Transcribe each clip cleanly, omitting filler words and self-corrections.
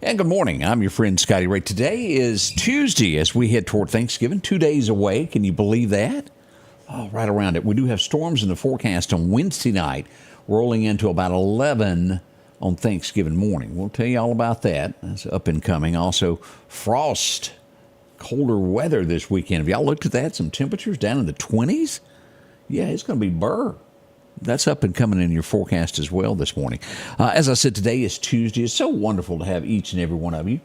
And good morning. I'm your friend Scotty Ray. Today is Tuesday as we head toward Thanksgiving. 2 days away. Can you believe that? Oh, right around it. We do have storms in the forecast on Wednesday night, rolling into about 11 on Thanksgiving morning. We'll tell you all about that. That's up and coming. Also, frost, colder weather this weekend. Have y'all looked at that? Some temperatures down in the 20s? Yeah, it's going to be burr. That's up and coming in your forecast as well this morning. As I said, today is Tuesday. It's so wonderful to have each and every one of you.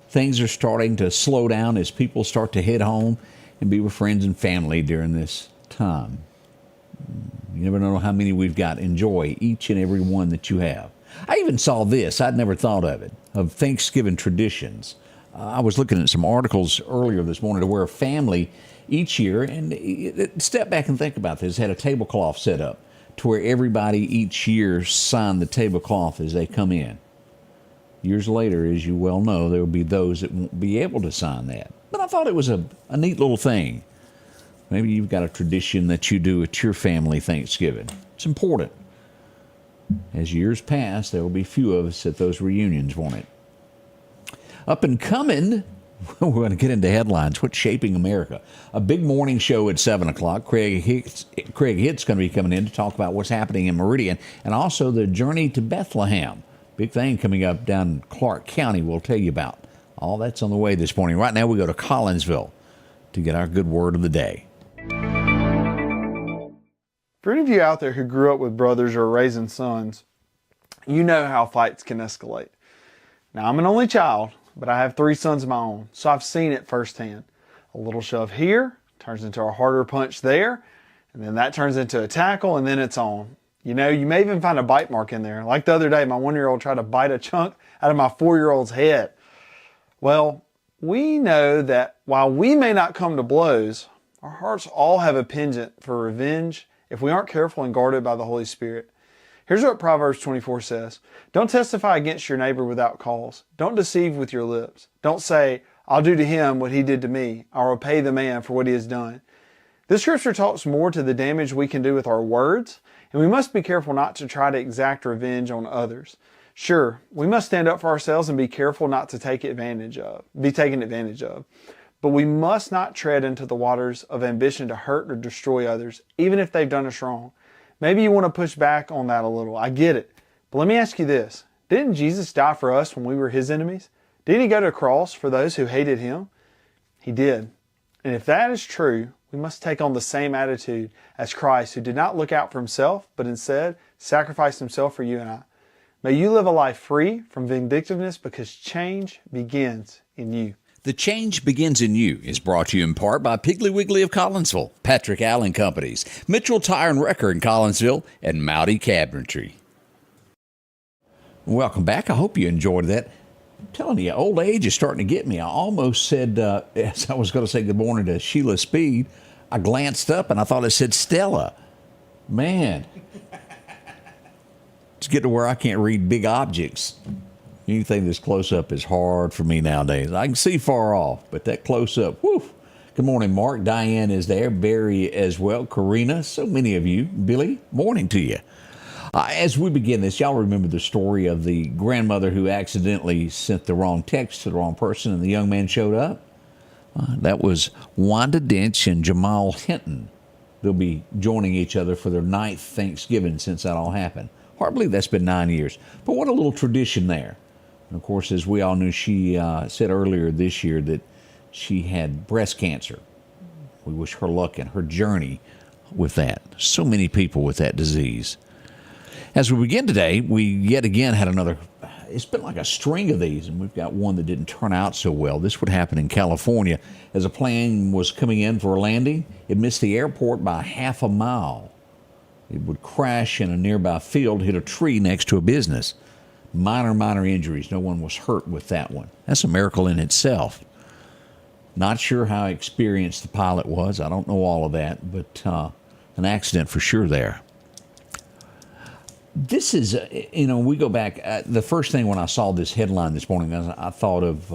Things are starting to slow down as people start to head home and be with friends and family during this time. You never know how many we've got. Enjoy each and every one that you have. I even saw this. I'd never thought of it, of Thanksgiving traditions. I was looking at some articles earlier this morning to where a family each year, and step back and think about this, had a tablecloth set up to where everybody each year signed the tablecloth as they come in. Years later, as you well know, there will be those that won't be able to sign that. But I thought it was a neat little thing. Maybe you've got a tradition that you do at your family Thanksgiving. It's important. As years pass, there will be few of us at those reunions, won't it? Up and coming, we're going to get into headlines. What's shaping America? A big morning show at 7 o'clock. Craig Hitt's going to be coming in to talk about what's happening in Meridian and also the journey to Bethlehem. Big thing coming up down in Clark County we'll tell you about. All that's on the way this morning. Right now we go to Collinsville to get our good word of the day. For any of you out there who grew up with brothers or raising sons, you know how fights can escalate. Now, I'm an only child, but I have 3 sons of my own, so I've seen it firsthand. A little shove here turns into a harder punch there, and then that turns into a tackle, and then it's on. You know, you may even find a bite mark in there. Like the other day, my 1-year-old tried to bite a chunk out of my 4-year-old's head. Well, we know that while we may not come to blows, our hearts all have a penchant for revenge if we aren't careful and guarded by the Holy Spirit. Here's what Proverbs 24 says. Don't testify against your neighbor without cause. Don't deceive with your lips. Don't say, I'll do to him what he did to me. I'll repay the man for what he has done. This scripture talks more to the damage we can do with our words, and we must be careful not to try to exact revenge on others. Sure, we must stand up for ourselves and be careful not to be taken advantage of. But we must not tread into the waters of ambition to hurt or destroy others, even if they've done us wrong. Maybe you want to push back on that a little. I get it. But let me ask you this. Didn't Jesus die for us when we were his enemies? Didn't he go to the cross for those who hated him? He did. And if that is true, we must take on the same attitude as Christ, who did not look out for himself, but instead sacrificed himself for you and I. May you live a life free from vindictiveness because change begins in you. The Change Begins in You is brought to you in part by Piggly Wiggly of Collinsville, Patrick Allen Companies, Mitchell Tire and Wrecker in Collinsville, and Mowdy Cabinetry. Welcome back. I hope you enjoyed that. I'm telling you, old age is starting to get me. I almost said, as I was going to say good morning to Sheila Speed, I glanced up and I thought it said Stella. Man, it's getting to where I can't read big objects. Anything this close up is hard for me nowadays. I can see far off, but that close up, whew. Good morning, Mark. Diane is there. Barry as well. Karina, so many of you. Billy, morning to you. As we begin this, y'all remember the story of the grandmother who accidentally sent the wrong text to the wrong person and the young man showed up? That was Wanda Dench and Jamal Hinton. They'll be joining each other for their 9th Thanksgiving since that all happened. Hard to believe that's been 9 years. But what a little tradition there. And of course, as we all knew, she said earlier this year that she had breast cancer. We wish her luck in her journey with that. So many people with that disease. As we begin today, we yet again had another, it's been like a string of these, and we've got one that didn't turn out so well. This would happen in California. As a plane was coming in for a landing, it missed the airport by half a mile. It would crash in a nearby field, hit a tree next to a business. Minor injuries. No one was hurt with that one. That's a miracle in itself. Not sure how experienced the pilot was. I don't know all of that, but an accident for sure there. This is, we go back. The first thing when I saw this headline this morning, I thought of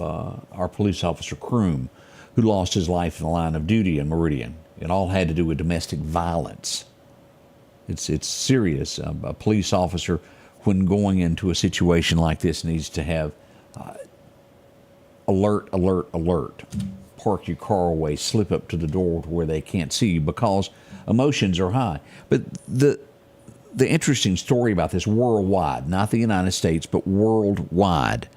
our police officer, Kroom, who lost his life in the line of duty in Meridian. It all had to do with domestic violence. It's serious. A police officer, when going into a situation like this, needs to have alert, alert, alert. Park your car away, slip up to the door where they can't see you because emotions are high. But the interesting story about this worldwide, not the United States, but worldwide,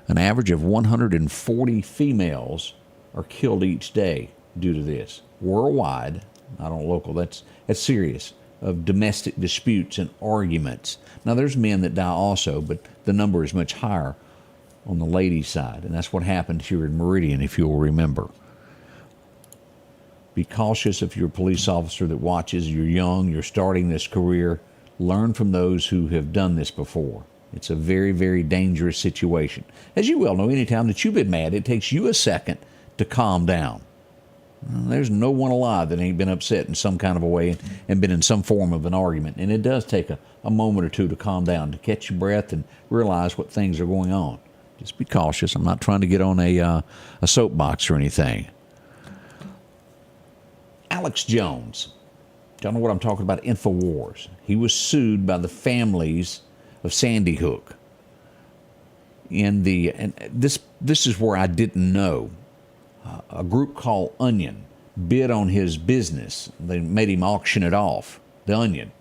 an average of 140 females are killed each day due to this. Worldwide, not on local, that's serious, of domestic disputes and arguments. Now, there's men that die also, but the number is much higher on the ladies' side, and that's what happened here in Meridian, if you'll remember. Be cautious if you're a police officer that watches, you're young, you're starting this career. Learn from those who have done this before. It's a very, very dangerous situation. As you well know, anytime that you've been mad, it takes you a second to calm down. There's no one alive that ain't been upset in some kind of a way and been in some form of an argument. And it does take a moment or two to calm down, to catch your breath and realize what things are going on. Just be cautious. I'm not trying to get on a soapbox or anything. Alex Jones. Don't know what I'm talking about. InfoWars. He was sued by the families of Sandy Hook. And this is where I didn't know. A group called Onion bid on his business. They made him auction it off, the Onion,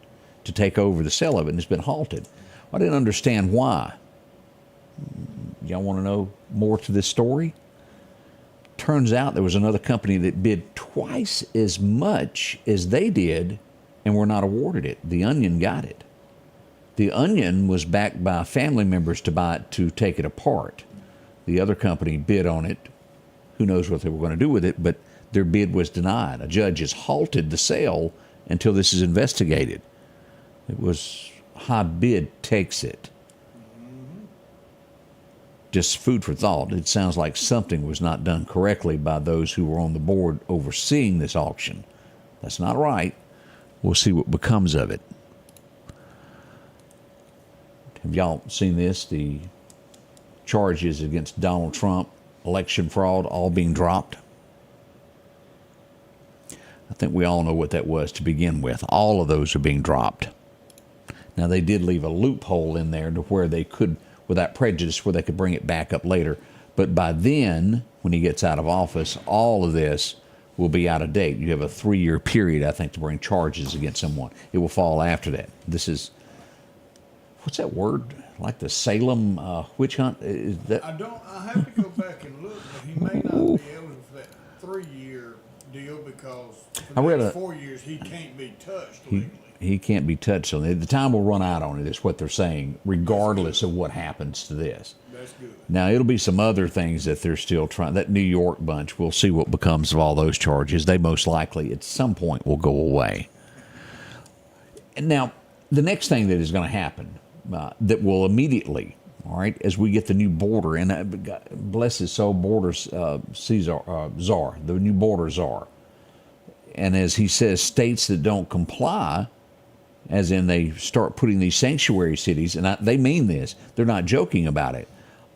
to take over the sale of it, and it's been halted. I didn't understand why. Y'all want to know more to this story? Turns out there was another company that bid twice as much as they did and were not awarded it. The Onion got it. The Onion was backed by family members to buy it, to take it apart. The other company bid on it. Who knows what they were going to do with it, but their bid was denied. A judge has halted the sale until this is investigated. It was high bid takes it. Just food for thought. It sounds like something was not done correctly by those who were on the board overseeing this auction. That's not right. We'll see what becomes of it. Have y'all seen this? The charges against Donald Trump, election fraud, all being dropped. I think we all know what that was to begin with. All of those are being dropped. Now, they did leave a loophole in there to where they could, without prejudice, where they could bring it back up later. But by then, when he gets out of office, all of this will be out of date. You have a 3-year period, I think, to bring charges against someone. It will fall after that. This is, what's that word? Like the Salem witch hunt? Is that? I have to go back and look, but he may not be eligible for that 3-year deal because for the next 4 years he can't be touched legally. He can't be touched on it. The time will run out on it, is what they're saying, regardless of what happens to this. That's good. Now, it'll be some other things that they're still trying. That New York bunch, we'll see what becomes of all those charges. They most likely, at some point, will go away. And now, the next thing that is going to happen, that will immediately, all right, as we get the new border, and God bless his soul, border czar, the new border czar. And as he says, states that don't comply, as in they start putting these sanctuary cities, and they mean this, they're not joking about it.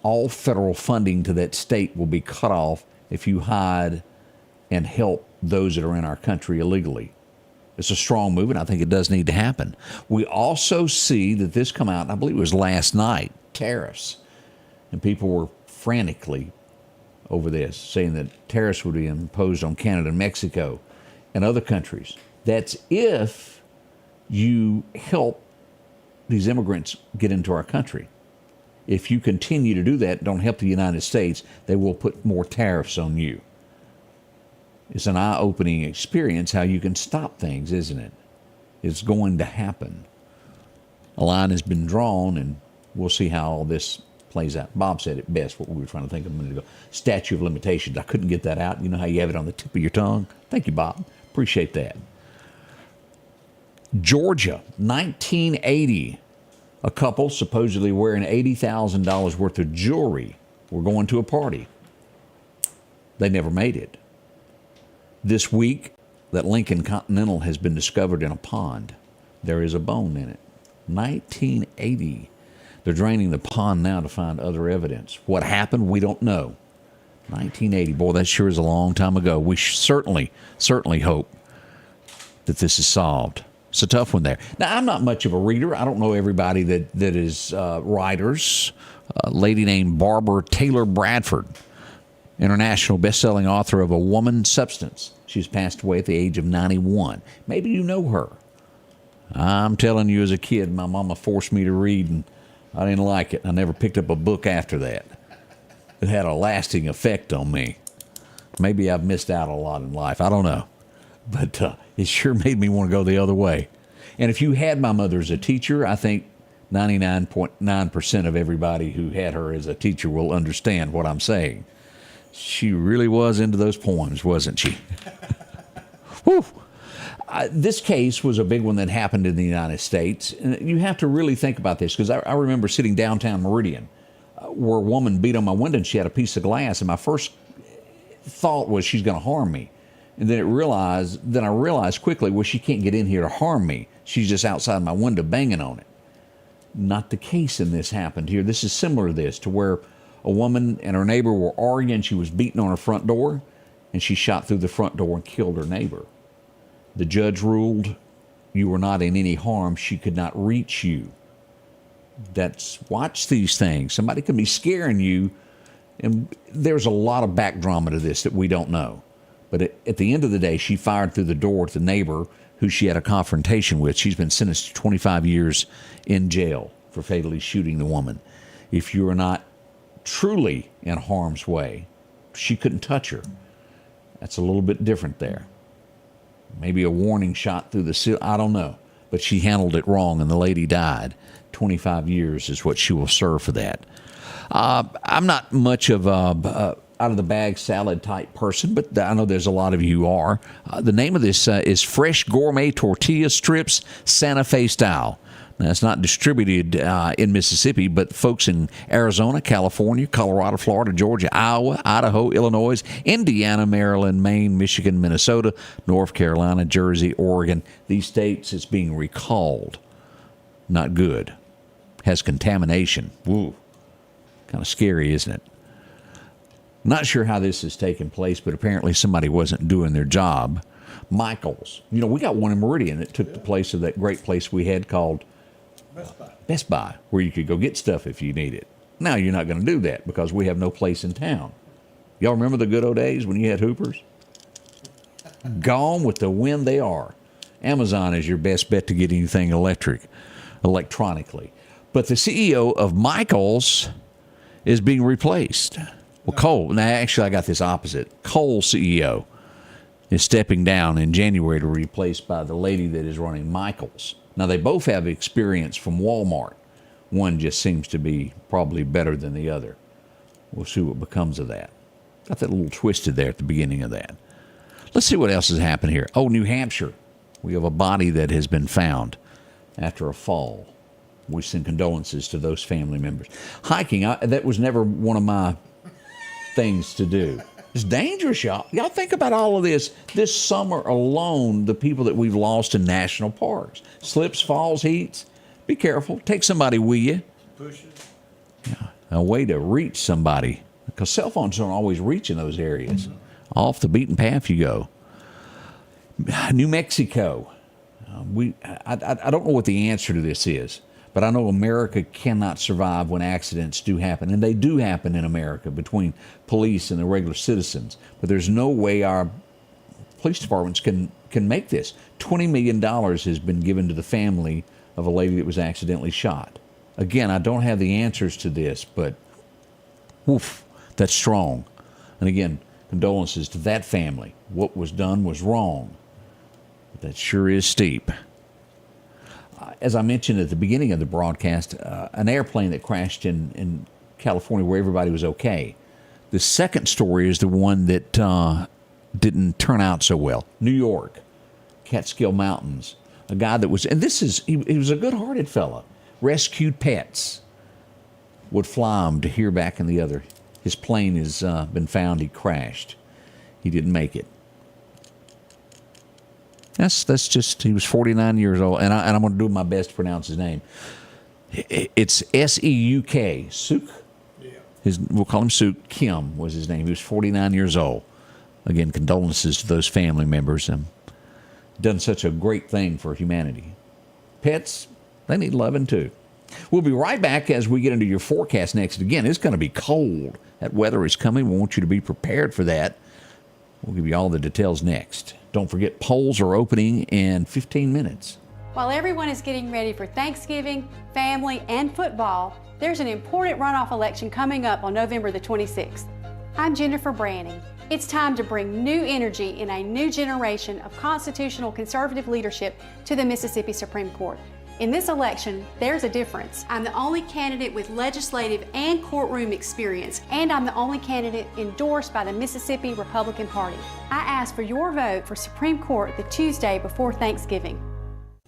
All federal funding to that state will be cut off if you hide and help those that are in our country illegally. It's a strong move, and I think it does need to happen. We also see that this come out, I believe it was last night, tariffs. And people were frantically over this, saying that tariffs would be imposed on Canada and Mexico and other countries. That's if you help these immigrants get into our country. If you continue to do that, don't help the United States, they will put more tariffs on you. It's an eye-opening experience how you can stop things, isn't it? It's going to happen. A line has been drawn, and we'll see how all this plays out. Bob said it best, what we were trying to think of a minute ago. Statute of limitations. I couldn't get that out. You know how you have it on the tip of your tongue? Thank you, Bob. Appreciate that. Georgia, 1980. A couple supposedly wearing $80,000 worth of jewelry were going to a party. They never made it. This week, that Lincoln Continental has been discovered in a pond. There is a bone in it. 1980. They're draining the pond now to find other evidence. What happened, we don't know. 1980. Boy, that sure is a long time ago. We certainly hope that this is solved. It's a tough one there. Now, I'm not much of a reader. I don't know everybody that is writers. A lady named Barbara Taylor Bradford international best-selling author of A Woman's Substance. She's passed away at the age of 91. Maybe you know her. I'm telling you, as a kid, my mama forced me to read, and I didn't like it. I never picked up a book after that. It had a lasting effect on me. Maybe I've missed out a lot in life. I don't know. But it sure made me want to go the other way. And if you had my mother as a teacher, I think 99.9% of everybody who had her as a teacher will understand what I'm saying. She really was into those poems, wasn't she? Whew. This case was a big one that happened in the United States. And you have to really think about this, because I remember sitting downtown Meridian where a woman beat on my window and she had a piece of glass. And my first thought was she's going to harm me. And then I realized quickly, well, she can't get in here to harm me. She's just outside my window banging on it. Not the case in this happened here. This is similar to this, to where a woman and her neighbor were arguing. She was beating on her front door, and she shot through the front door and killed her neighbor. The judge ruled you were not in any harm. She could not reach you. Watch these things. Somebody can be scaring you, and there's a lot of back drama to this that we don't know. But at the end of the day, she fired through the door at the neighbor who she had a confrontation with. She's been sentenced to 25 years in jail for fatally shooting the woman. If you are not truly in harm's way, she couldn't touch her. That's a little bit different there. Maybe a warning shot through the ceiling. I don't know. But she handled it wrong, and the lady died. 25 years is what she will serve for that. I'm not much of a out-of-the-bag salad-type person, but I know there's a lot of you who are. The name of this is Fresh Gourmet Tortilla Strips Santa Fe Style. Now, it's not distributed in Mississippi, but folks in Arizona, California, Colorado, Florida, Georgia, Iowa, Idaho, Illinois, Indiana, Maryland, Maine, Michigan, Minnesota, North Carolina, Jersey, Oregon. These states, it's being recalled. Not good. Has contamination. Woo. Kind of scary, isn't it? Not sure how this has taken place, but apparently somebody wasn't doing their job. Michael's. You know, we got one in Meridian that took the place of that great place we had called Best Buy, where you could go get stuff if you need it. Now you're not going to do that because we have no place in town. Y'all remember the good old days when you had Hoopers? Gone with the wind they are. Amazon is your best bet to get anything electronically. But the CEO of Michael's is being replaced. Well, Cole, now actually I got this opposite. Cole CEO is stepping down in January to be replaced by the lady that is running Michael's. Now, they both have experience from Walmart. One just seems to be probably better than the other. We'll see what becomes of that. Got that little twisted there at the beginning of that. Let's see what else has happened here. Oh, New Hampshire. We have a body that has been found after a fall. We send condolences to those family members. Hiking, that was never one of my things to do. It's dangerous, y'all. Y'all think about all of this. This summer alone, the people that we've lost in national parks. Slips, falls, heats. Be careful. Take somebody with you. Pushes. Yeah, a way to reach somebody. Because cell phones don't always reach in those areas. Mm-hmm. Off the beaten path you go. New Mexico. I don't know what the answer to this is. But I know America cannot survive when accidents do happen. And they do happen in America between police and the regular citizens. But there's no way our police departments can make this. $20 million has been given to the family of a lady that was accidentally shot. Again, I don't have the answers to this, but woof, that's strong. And again, condolences to that family. What was done was wrong. But that sure is steep. As I mentioned at the beginning of the broadcast, an airplane that crashed in California where everybody was okay. The second story is the one that didn't turn out so well. New York, Catskill Mountains. A guy that was, and he was a good-hearted fella, rescued pets, would fly them to here, back, and the other. His plane has been found. He crashed. He didn't make it. That's just, he was 49 years old, and I'm going to do my best to pronounce his name. It's S-E-U-K, Suk. Yeah. We'll call him Suk. Kim was his name. He was 49 years old. Again, condolences to those family members. Done such a great thing for humanity. Pets, they need loving too. We'll be right back as we get into your forecast next. Again, it's going to be cold. That weather is coming. We want you to be prepared for that. We'll give you all the details next. Don't forget, polls are opening in 15 minutes. While everyone is getting ready for Thanksgiving, family, and football, there's an important runoff election coming up on November the 26th. I'm Jennifer Branning. It's time to bring new energy in a new generation of constitutional conservative leadership to the Mississippi Supreme Court. In this election, there's a difference. I'm the only candidate with legislative and courtroom experience, and I'm the only candidate endorsed by the Mississippi Republican Party. I ask for your vote for Supreme Court the Tuesday before Thanksgiving.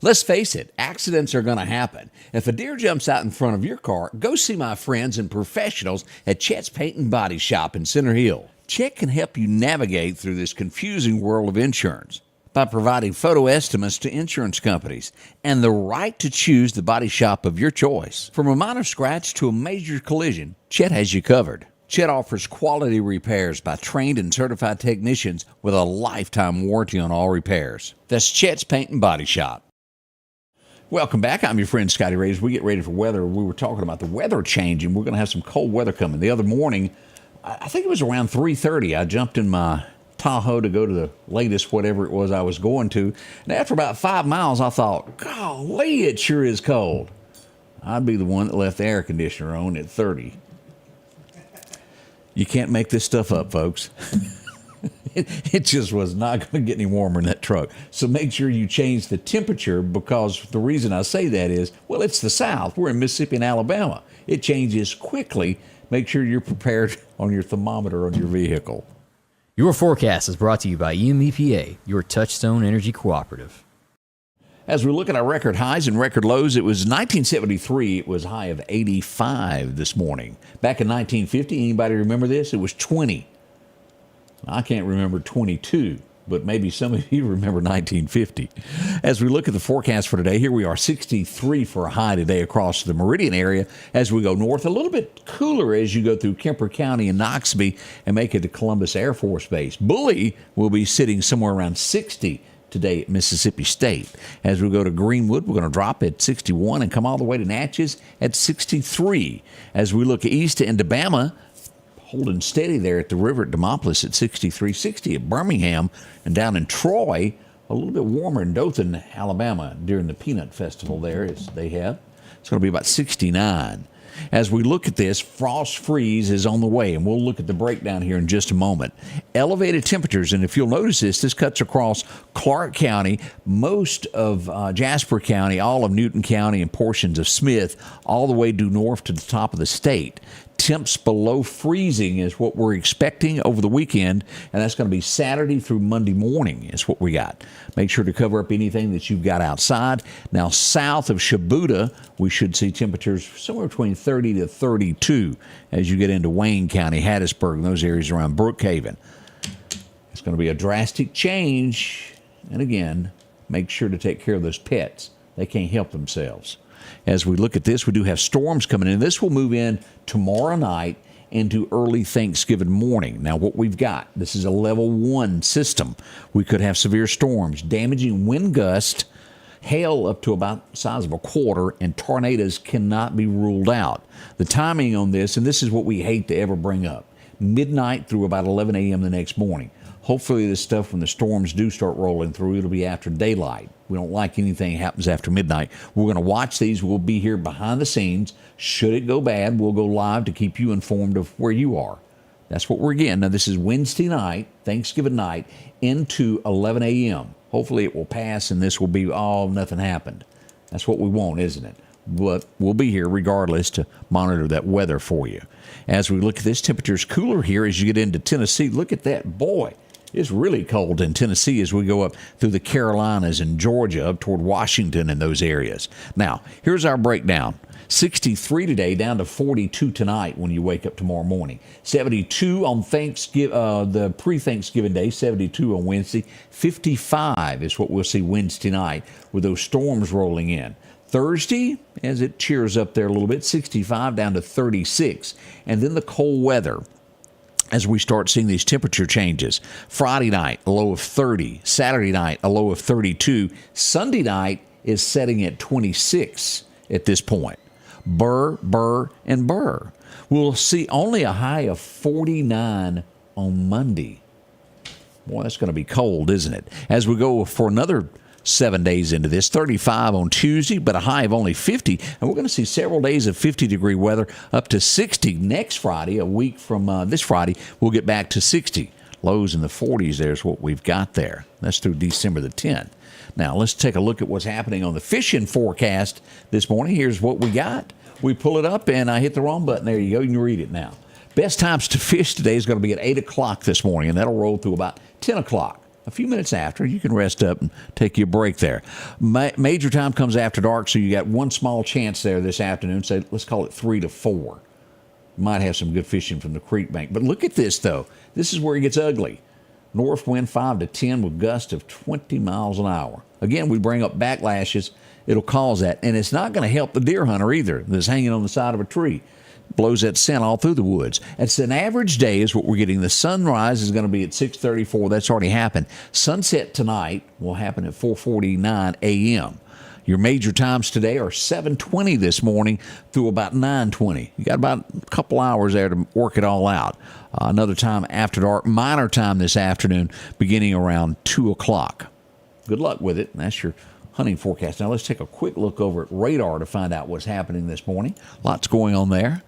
Let's face it, accidents are going to happen. If a deer jumps out in front of your car, go see my friends and professionals at Chet's Paint and Body Shop in Center Hill. Chet can help you navigate through this confusing world of insurance by providing photo estimates to insurance companies and the right to choose the body shop of your choice. From a minor scratch to a major collision, Chet has you covered. Chet offers quality repairs by trained and certified technicians with a lifetime warranty on all repairs. That's Chet's Paint and Body Shop. Welcome back. I'm your friend Scotty Ray. As we get ready for weather, we were talking about the weather changing. We're going to have some cold weather coming. The other morning, I think it was around 3:30, I jumped in my Tahoe to go to the latest whatever it was I was going to. And after about 5 miles, I thought, golly, it sure is cold. I'd be the one that left the air conditioner on at 30. You can't make this stuff up, folks. It just was not going to get any warmer in that truck. So make sure you change the temperature, because the reason I say that is, well, it's the South. We're in Mississippi and Alabama. It changes quickly. Make sure you're prepared on your thermometer on your vehicle. Your forecast is brought to you by EMEPA, your Touchstone Energy Cooperative. As we look at our record highs and record lows, it was 1973. It was a high of 85 this morning. Back in 1950, anybody remember this? It was 20. I can't remember 22, but maybe some of you remember 1950. As we look at the forecast for today, here we are, 63 for a high today across the Meridian area. As we go north, a little bit cooler as you go through Kemper County and Noxubee and make it to Columbus Air Force Base. Bully will be sitting somewhere around 60 today at Mississippi State. As we go to Greenwood, we're going to drop at 61 and come all the way to Natchez at 63. As we look east into Bama, holding steady there at the river at Demopolis at 63, 60 at Birmingham, and down in Troy, a little bit warmer in Dothan, Alabama, during the Peanut Festival there, as they have. It's going to be about 69. As we look at this, frost freeze is on the way, and we'll look at the breakdown here in just a moment. Elevated temperatures, and if you'll notice this cuts across Clark County, most of Jasper County, all of Newton County, and portions of Smith, all the way due north to the top of the state. Temps below freezing is what we're expecting over the weekend, and that's going to be Saturday through Monday morning is what we got. Make sure to cover up anything that you've got outside. Now, south of Shabuta, we should see temperatures somewhere between 30 to 32 as you get into Wayne County, Hattiesburg, and those areas around Brookhaven. It's going to be a drastic change, and again, make sure to take care of those pets. They can't help themselves. As we look at this, we do have storms coming in. This will move in tomorrow night into early Thanksgiving morning. Now, what we've got, this is a level 1 system. We could have severe storms, damaging wind gust, hail up to about the size of a quarter, and tornadoes cannot be ruled out. The timing on this, and this is what we hate to ever bring up, midnight through about 11 a.m. the next morning. Hopefully this stuff, when the storms do start rolling through, it'll be after daylight. We don't like anything happens after midnight. We're going to watch these. We'll be here behind the scenes. Should it go bad, we'll go live to keep you informed of where you are. That's what we're getting. Now, this is Wednesday night, Thanksgiving night, into 11 a.m. Hopefully it will pass and this will be, nothing happened. That's what we want, isn't it? But we'll be here regardless to monitor that weather for you. As we look at this, temperature's cooler here as you get into Tennessee. Look at that. Boy, it's really cold in Tennessee as we go up through the Carolinas and Georgia up toward Washington and those areas. Now, here's our breakdown. 63 today, down to 42 tonight when you wake up tomorrow morning. 72 on the pre-Thanksgiving day, 72 on Wednesday. 55 is what we'll see Wednesday night with those storms rolling in. Thursday, as it cheers up there a little bit, 65 down to 36. And then the cold weather as we start seeing these temperature changes. Friday night, a low of 30. Saturday night, a low of 32. Sunday night is setting at 26 at this point. Burr, Burr, and Burr. We'll see only a high of 49 on Monday. Boy, that's going to be cold, isn't it? As we go for another 7 days into this, 35 on Tuesday, but a high of only 50. And we're going to see several days of 50-degree weather up to 60 next Friday. A week from this Friday, we'll get back to 60. Lows in the 40s, there's what we've got there. That's through December the 10th. Now, let's take a look at what's happening on the fishing forecast this morning. Here's what we got. We pull it up, and I hit the wrong button. There you go. You can read it now. Best times to fish today is going to be at 8 o'clock this morning, and that'll roll through about 10 o'clock. A few minutes after, you can rest up and take you a break there. Major time comes after dark, so you got one small chance there this afternoon. Say, let's call it 3 to 4. You might have some good fishing from the creek bank. But look at this, though. This is where it gets ugly. North wind 5 to 10 with gusts of 20 miles an hour. Again, we bring up backlashes. It'll cause that. And it's not going to help the deer hunter either that's hanging on the side of a tree. Blows that scent all through the woods. It's an average day is what we're getting. The sunrise is going to be at 6:34. That's already happened. Sunset tonight will happen at 4:49 a.m. Your major times today are 7:20 this morning through about 9:20. You got about a couple hours there to work it all out. Another time after dark, minor time this afternoon, beginning around 2 o'clock. Good luck with it. That's your hunting forecast. Now let's take a quick look over at radar to find out what's happening this morning. Lots going on there.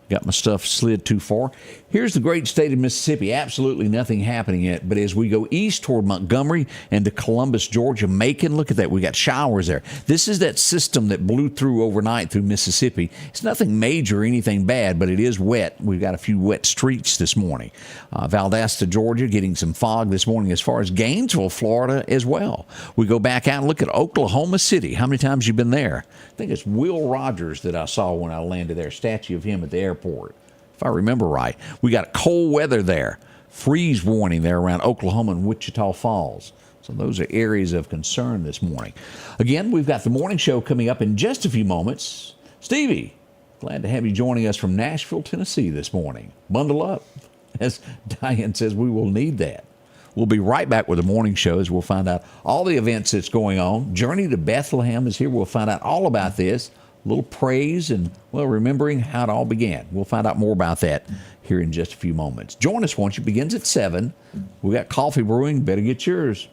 Got my stuff slid too far. Here's the great state of Mississippi. Absolutely nothing happening yet. But as we go east toward Montgomery and to Columbus, Georgia, Macon, look at that. We got showers there. This is that system that blew through overnight through Mississippi. It's nothing major or anything bad, but it is wet. We've got a few wet streets this morning. Valdosta, Georgia, getting some fog this morning as far as Gainesville, Florida as well. We go back out and look at Oklahoma City. How many times you been there? I think it's Will Rogers that I saw when I landed there. Statue of him at the airport, if I remember right. We got cold weather there. Freeze warning there around Oklahoma and Wichita Falls. So those are areas of concern this morning. Again, we've got the morning show coming up in just a few moments. Stevie, glad to have you joining us from Nashville, Tennessee this morning. Bundle up. As Diane says, we will need that. We'll be right back with the morning show as we'll find out all the events that's going on. Journey to Bethlehem is here. We'll find out all about this. A little praise and, well, remembering how it all began. We'll find out more about that here in just a few moments. Join us once it begins at 7. We got coffee brewing. Better get yours.